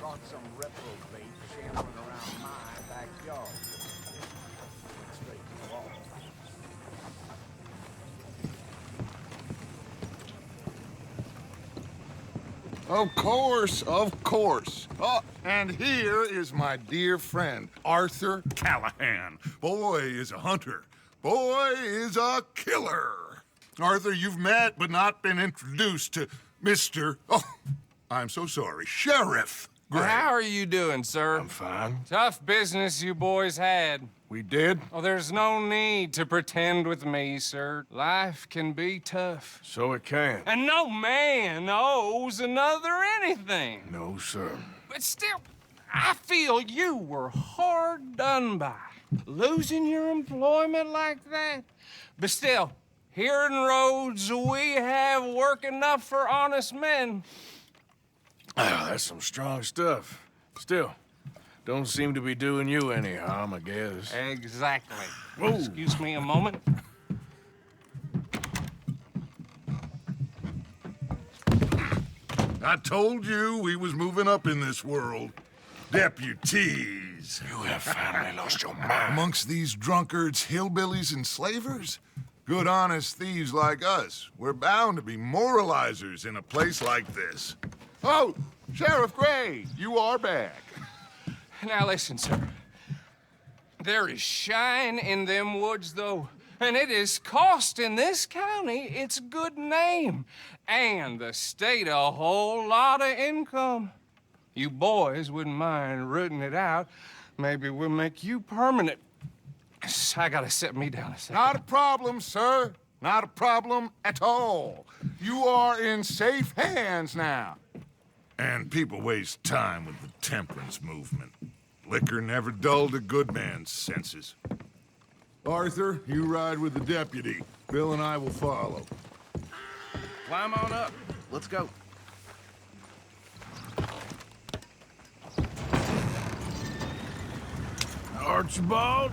caught some reprobate shambling around my backyard. Went straight to the wall. Of course, of course. Oh, and here is my dear friend, Arthur Callahan. Boy is a hunter. Boy is a killer. Arthur, you've met but not been introduced to Mr. Oh, I'm so sorry, Sheriff Gray. How are you doing, sir? I'm fine. Tough business you boys had. We did? Oh, there's no need to pretend with me, sir. Life can be tough. So it can. And no man owes another anything. No, sir. But still, I feel you were hard done by. Losing your employment like that. But still, here in Rhodes, we have work enough for honest men. Ah, that's some strong stuff. Still, don't seem to be doing you any harm, I guess. Exactly. Whoa. Excuse me a moment. I told you we was moving up in this world. Deputies. You have finally lost your mind. Amongst these drunkards, hillbillies, and slavers? Good honest thieves like us. We're bound to be moralizers in a place like this. Oh, Sheriff Gray, you are back. Now listen, sir. There is shine in them woods, though, and it is costing this county its good name, and the state a whole lot of income. You boys wouldn't mind rooting it out. Maybe we'll make you permanent. I gotta set me down a second. Not a problem, sir. Not a problem at all. You are in safe hands now. And people waste time with the temperance movement. Liquor never dulled a good man's senses. Arthur, you ride with the deputy. Bill and I will follow. Climb on up. Let's go. Archibald?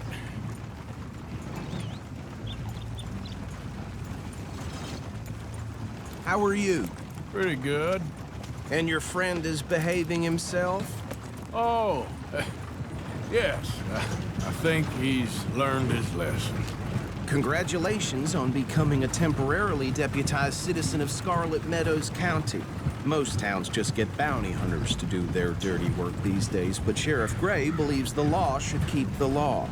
How are you? Pretty good. And your friend is behaving himself? Oh, yes. I think he's learned his lesson. Congratulations on becoming a temporarily deputized citizen of Scarlet Meadows County. Most towns just get bounty hunters to do their dirty work these days, but Sheriff Gray believes the law should keep the law.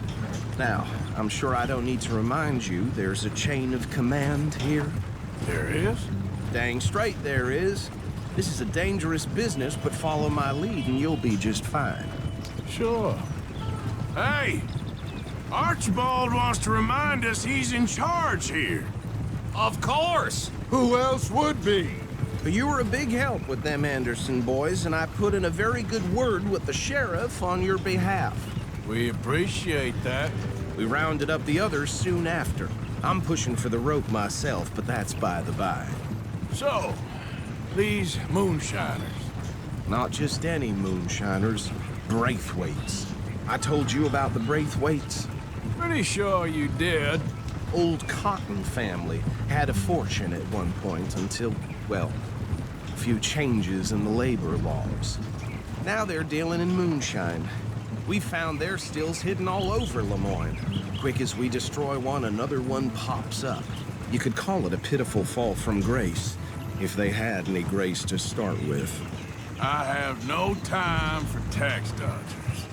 Now, I'm sure I don't need to remind you there's a chain of command here. There is? Dang straight there is. This is a dangerous business, but follow my lead and you'll be just fine. Sure. Hey! Archibald wants to remind us he's in charge here. Of course! Who else would be? You were a big help with them Anderson boys, and I put in a very good word with the sheriff on your behalf. We appreciate that. We rounded up the others soon after. I'm pushing for the rope myself, but that's by the by. So, these moonshiners. Not just any moonshiners, Braithwaites. I told you about the Braithwaites. Pretty sure you did. Old Cotton family had a fortune at one point until, well, a few changes in the labor laws. Now they're dealing in moonshine. We found their stills hidden all over Lemoyne. Quick as we destroy one, another one pops up. You could call it a pitiful fall from grace, if they had any grace to start with. I have no time for tax dodgers.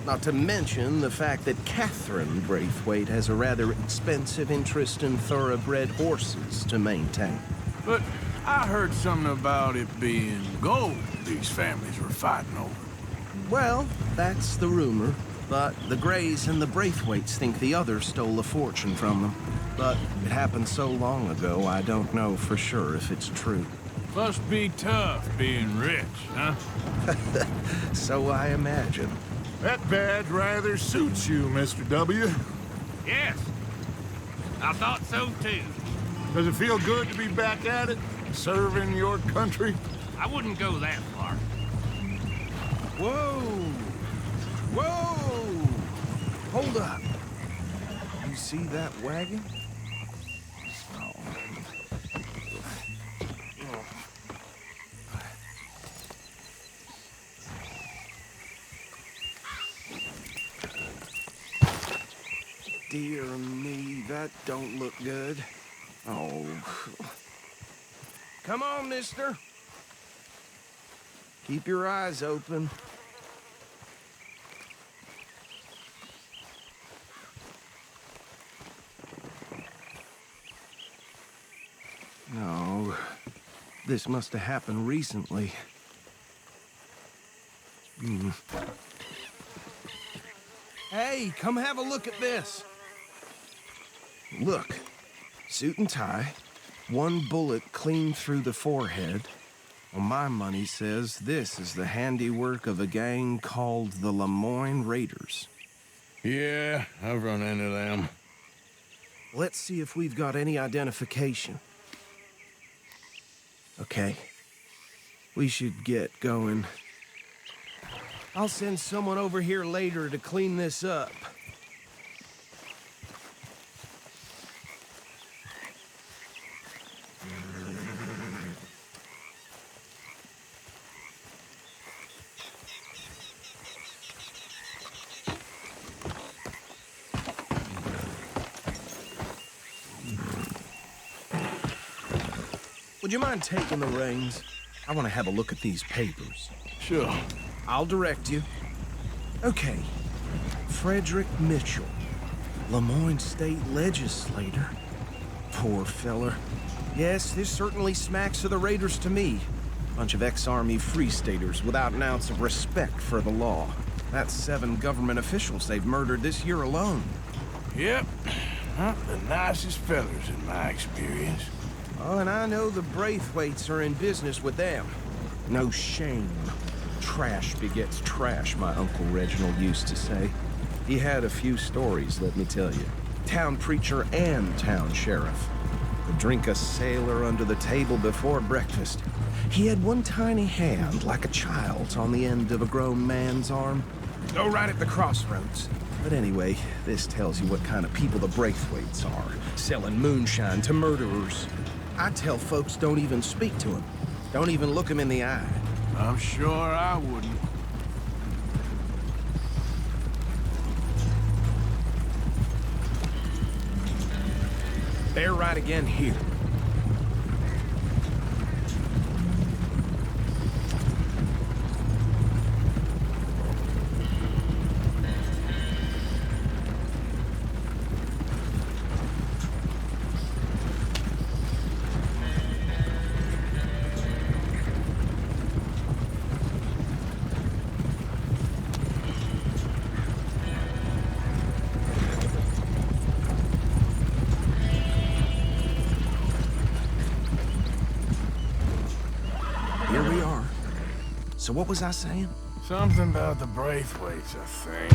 Not to mention the fact that Catherine Braithwaite has a rather expensive interest in thoroughbred horses to maintain. But I heard something about it being gold these families were fighting over. Well, that's the rumor. But the Grays and the Braithwaites think the others stole a fortune from them. But it happened so long ago, I don't know for sure if it's true. Must be tough being rich, huh? So I imagine. That badge rather suits you, Mr. W. Yes. I thought so too. Does it feel good to be back at it? Serving your country? I wouldn't go that far. Whoa! Whoa! Hold up. You see that wagon? dear me, that don't look good. Oh. Come on, mister. Keep your eyes open. No, this must have happened recently. Hey, come have a look at this. Look, suit and tie, one bullet clean through the forehead. Well, my money says this is the handiwork of a gang called the Lemoyne Raiders. Yeah, I've run into them. Let's see if we've got any identification. Okay, we should get going. I'll send someone over here later to clean this up. Would you mind taking the reins? I want to have a look at these papers. Sure. I'll direct you. Okay. Frederick Mitchell, Lemoyne State Legislator. Poor feller. Yes, this certainly smacks of the Raiders to me. Bunch of ex-Army Free Staters without an ounce of respect for the law. That's 7 government officials they've murdered this year alone. Yep. Not the nicest fellas in my experience. Oh, and I know the Braithwaites are in business with them. No shame. Trash begets trash, my Uncle Reginald used to say. He had a few stories, let me tell you. Town preacher and town sheriff. Could drink a sailor under the table before breakfast. He had one tiny hand, like a child's, on the end of a grown man's arm. Go right at the crossroads. But anyway, this tells you what kind of people the Braithwaites are. Selling moonshine to murderers. I tell folks don't even speak to him. Don't even look him in the eye. I'm sure I wouldn't. Bear right again here. Here we are. So what was I saying? Something about the Braithwaites, I think.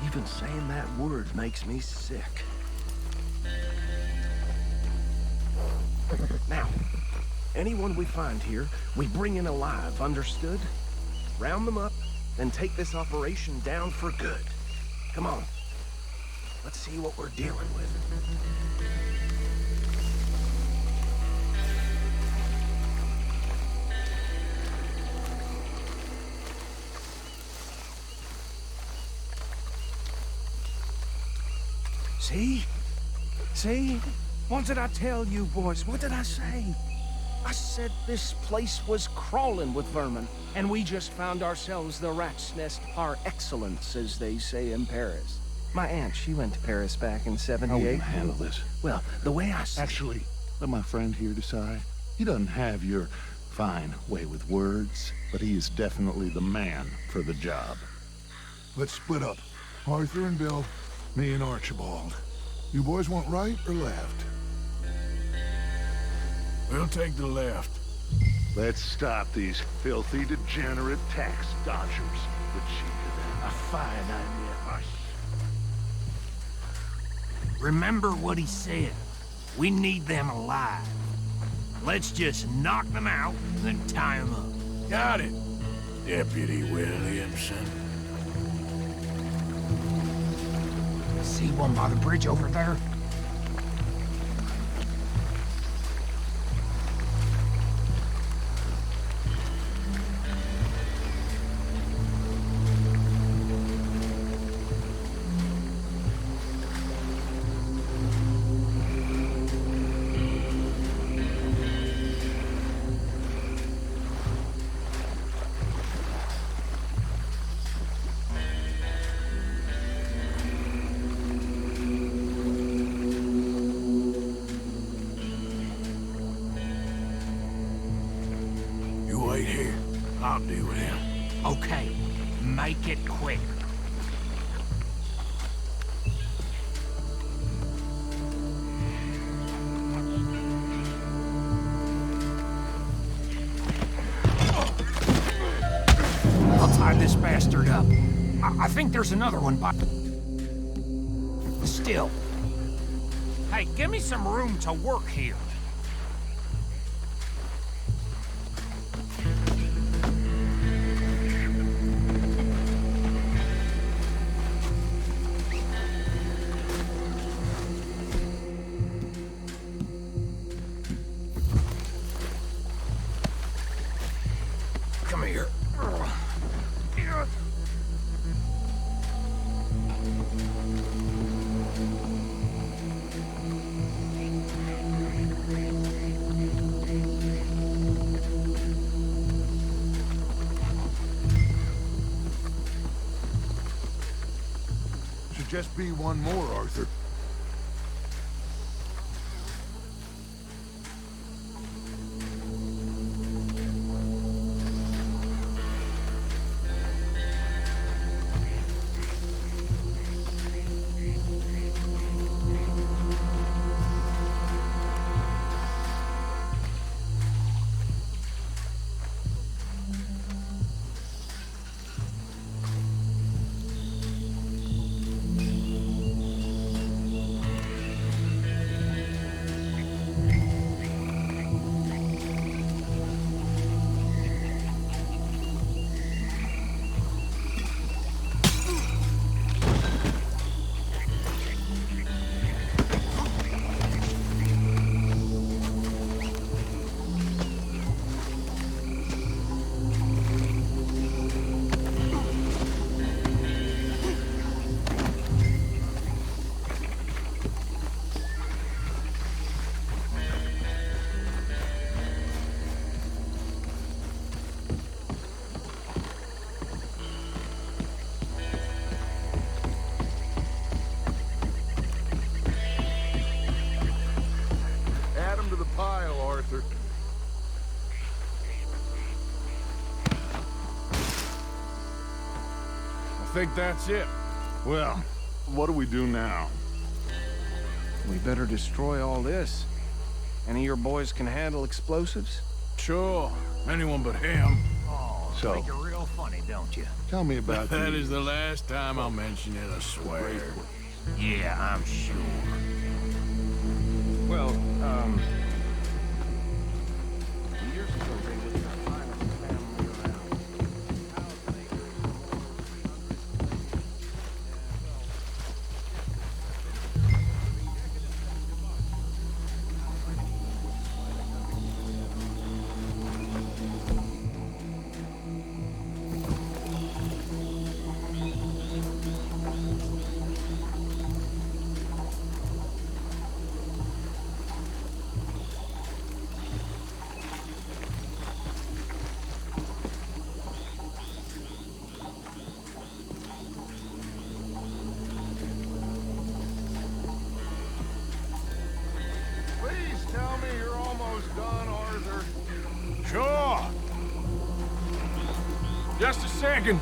Even saying that word makes me sick. Now, anyone we find here, we bring in alive, understood? Round them up, then take this operation down for good. Come on. Let's see what we're dealing with. See? See? What did I tell you, boys? What did I say? I said this place was crawling with vermin, and we just found ourselves the rat's nest par excellence, as they say in Paris. My aunt, she went to Paris back in '78. How are we gonna handle this? Well, the way I see Actually, let my friend here decide. He doesn't have your fine way with words, but he is definitely the man for the job. Let's split up. Arthur and Bill, me and Archibald. You boys want right or left? We'll take the left. Let's stop these filthy, degenerate tax dodgers. The cheek of them. A fine idea. Remember what he said. We need them alive. Let's just knock them out and then tie them up. Got it, Deputy Williamson. See one by the bridge over there? Okay, make it quick. I'll tie this bastard up. I think there's another one by... Still. Hey, give me some room to work here. Come here. Should just be one more, Arthur. Add 'em to the pile, Arthur. I think that's it. Well, what do we do now? We better destroy all this. Any of your boys can handle explosives? Sure. Anyone but him. Oh, So- think you're real funny, don't you? Tell me about That the... is the last time I'll mention it, I swear. Yeah, I'm sure. Well, years ago they were the finest family around. Please tell me you're almost done, Arthur. Sure. Just a second.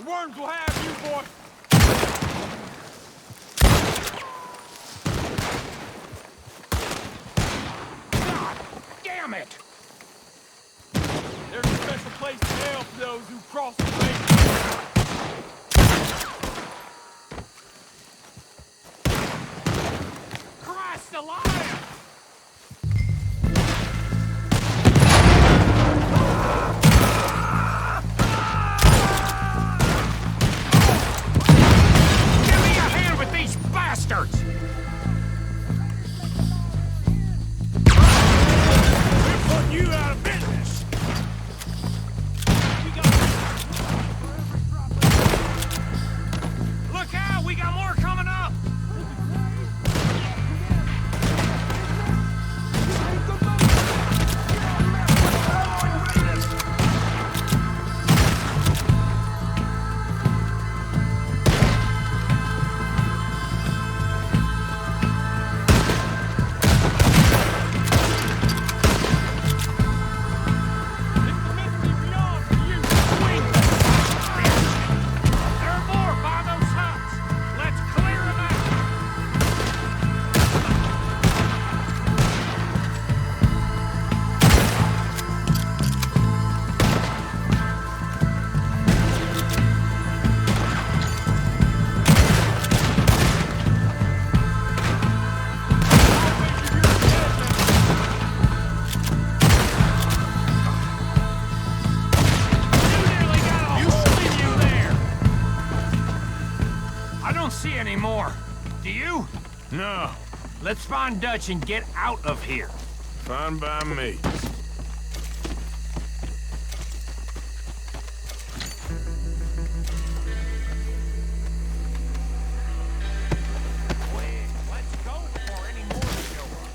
worms will have you, boy! God damn it! There's a special place in hell for those who cross the way. Christ alive! Give me a hand with these bastards! We're putting you out of business! Look out! We got more coming up! See any more. Do you? No. Let's find Dutch and get out of here. Fine by me. Let's go before any more show up.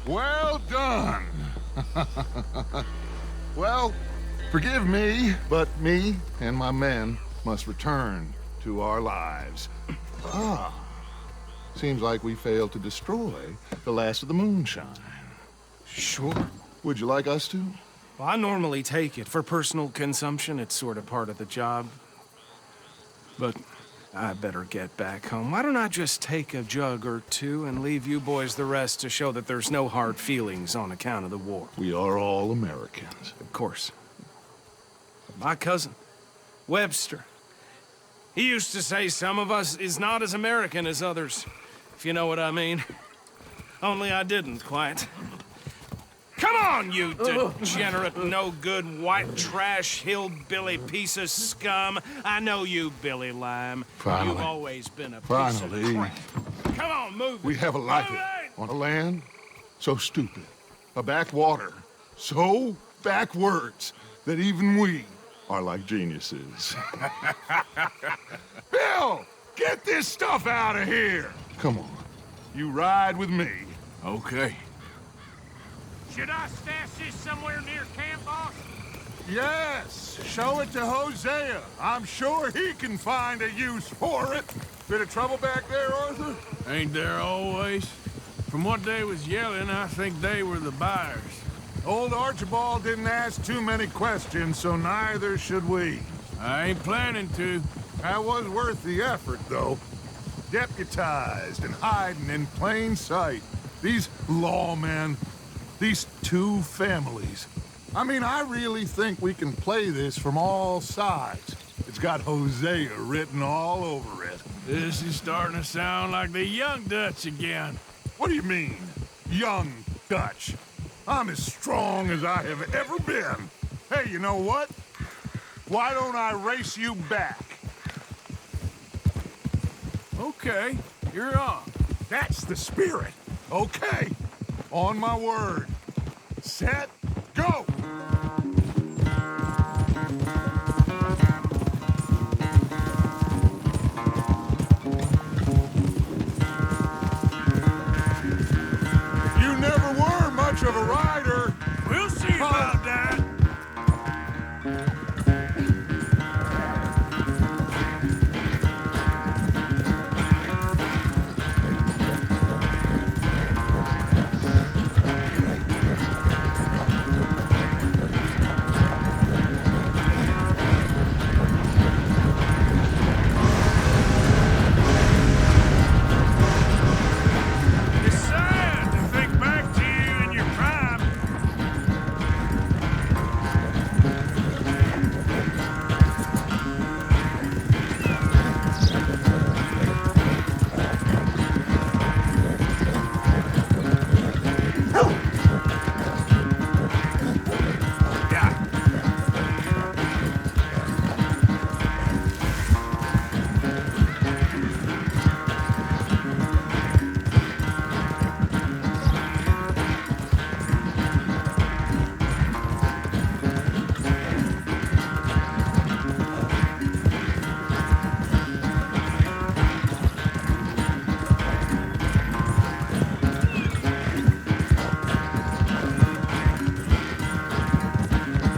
Well done. Well, forgive me, but me and my men must return to our lives. Ah, seems like we failed to destroy the last of the moonshine. Sure. Would you like us to? Well, I normally take it. For personal consumption, it's sort of part of the job. But I better get back home. Why don't I just take a jug or two and leave you boys the rest to show that there's no hard feelings on account of the war? We are all Americans. Of course. My cousin, Webster, he used to say some of us is not as American as others, if you know what I mean. Only I didn't quite. Come on, you degenerate, no-good, white trash, hillbilly piece of scum. I know you, Billy Lime. Finally. You've always been a piece Finally. of crap. Come on, move it. We have a life Move it. on a land so stupid, a backwater so backwards that even we are like geniuses. Bill, get this stuff out of here. Come on, you ride with me. Okay. Should I stash this somewhere near camp, boss? Yes, show it to Hosea. I'm sure he can find a use for it. Bit of trouble back there, Arthur? Ain't there always? From what they was yelling, I think they were the buyers. Old Archibald didn't ask too many questions, so neither should we. I ain't planning to. That was worth the effort, though. Deputized and hiding in plain sight. These lawmen, these two families. I mean, I really think we can play this from all sides. It's got Hosea written all over it. This is starting to sound like the Young Dutch again. What do you mean, young Dutch? I'm as strong as I have ever been. Hey, you know what? Why don't I race you back? Okay, you're on. That's the spirit. Okay, on my word. Set, go! You never were much of a rider. We'll see about that. It's sad to think back to you in your prime.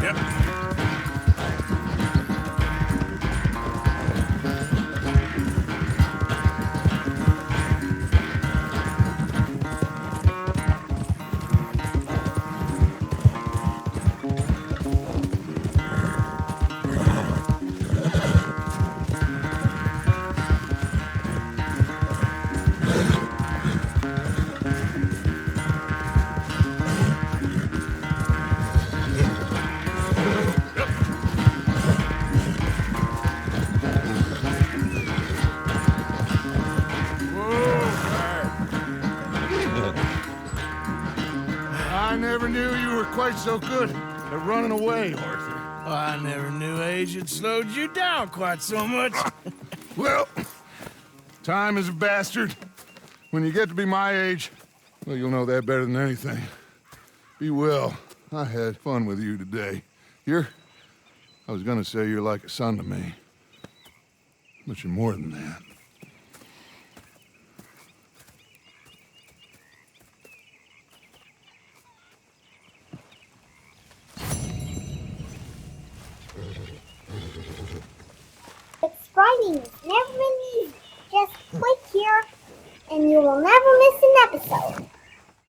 Yep. I never knew you were quite so good at running away, Arthur. I never knew age had slowed you down quite so much. Well, time is a bastard. When you get to be my age, well, you'll know that better than anything. Be well. I had fun with you today. I was gonna say you're like a son to me. But you're more than that. writing has never been easy. Just click here and you will never miss an episode.